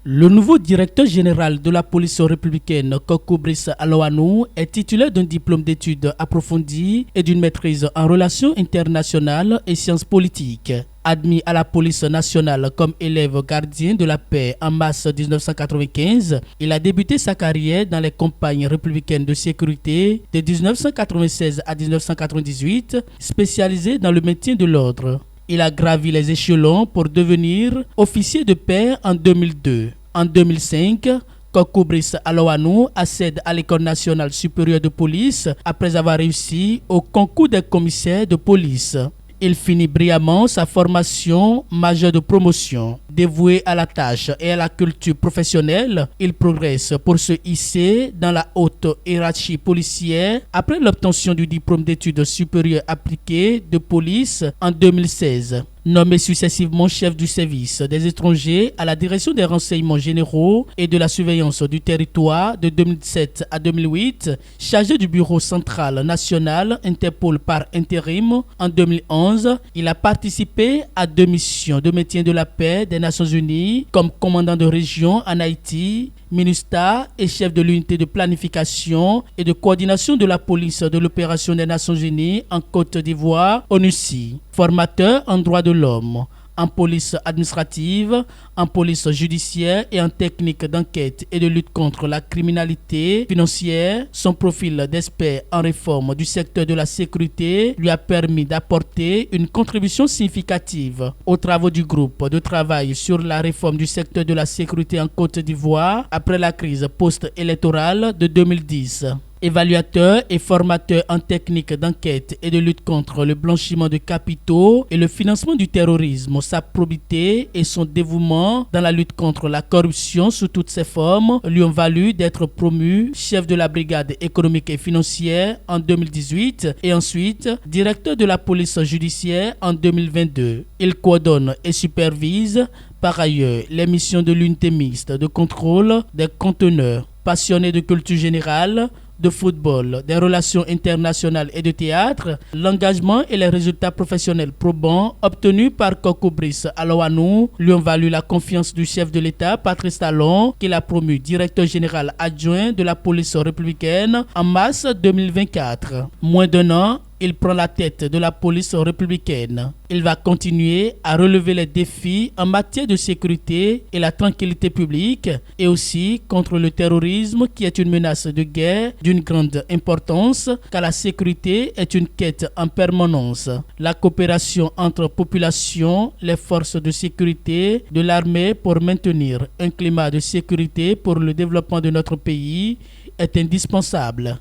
Le nouveau directeur général de la police républicaine, Koko Brice Alohanou, est titulaire d'un diplôme d'études approfondies et d'une maîtrise en relations internationales et sciences politiques. Admis à la police nationale comme élève gardien de la paix en mars 1995, il a débuté sa carrière dans les campagnes républicaines de sécurité de 1996 à 1998, spécialisé dans le maintien de l'ordre. Il a gravi les échelons pour devenir officier de paix en 2002. En 2005, Koko Brice Alohanou accède à l'École nationale supérieure de police après avoir réussi au concours des commissaires de police. Il finit brillamment sa formation majeure de promotion. Dévoué à la tâche et à la culture professionnelle, il progresse pour se hisser dans la haute hiérarchie policière après l'obtention du diplôme d'études supérieures appliquées de police en 2016. Nommé successivement chef du service des étrangers à la direction des renseignements généraux et de la surveillance du territoire de 2007 à 2008, chargé du bureau central national Interpol par intérim en 2011, il a participé à 2 missions de maintien de la paix des Nations Unies comme commandant de région en Haïti, MINUSTAH et chef de l'unité de planification et de coordination de la police de l'opération des Nations Unies en Côte d'Ivoire, ONUCI. Formateur en droit de l'homme, en police administrative, en police judiciaire et en technique d'enquête et de lutte contre la criminalité financière, son profil d'expert en réforme du secteur de la sécurité lui a permis d'apporter une contribution significative aux travaux du groupe de travail sur la réforme du secteur de la sécurité en Côte d'Ivoire après la crise post-électorale de 2010. Évaluateur et formateur en technique d'enquête et de lutte contre le blanchiment de capitaux et le financement du terrorisme, sa probité et son dévouement dans la lutte contre la corruption sous toutes ses formes lui ont valu d'être promu chef de la brigade économique et financière en 2018 et ensuite directeur de la police judiciaire en 2022. Il coordonne et supervise par ailleurs les missions de l'unité mixte de contrôle des conteneurs. Passionné de culture générale, de football, des relations internationales et de théâtre, l'engagement et les résultats professionnels probants obtenus par Koko Brice Alohanou lui ont valu la confiance du chef de l'État, Patrice Talon, qu'il a promu directeur général adjoint de la police républicaine en mars 2024. Moins d'1 an, il prend la tête de la police républicaine. Il va continuer à relever les défis en matière de sécurité et la tranquillité publique et aussi contre le terrorisme qui est une menace de guerre d'une grande importance car la sécurité est une quête en permanence. La coopération entre populations, les forces de sécurité, de l'armée pour maintenir un climat de sécurité pour le développement de notre pays est indispensable.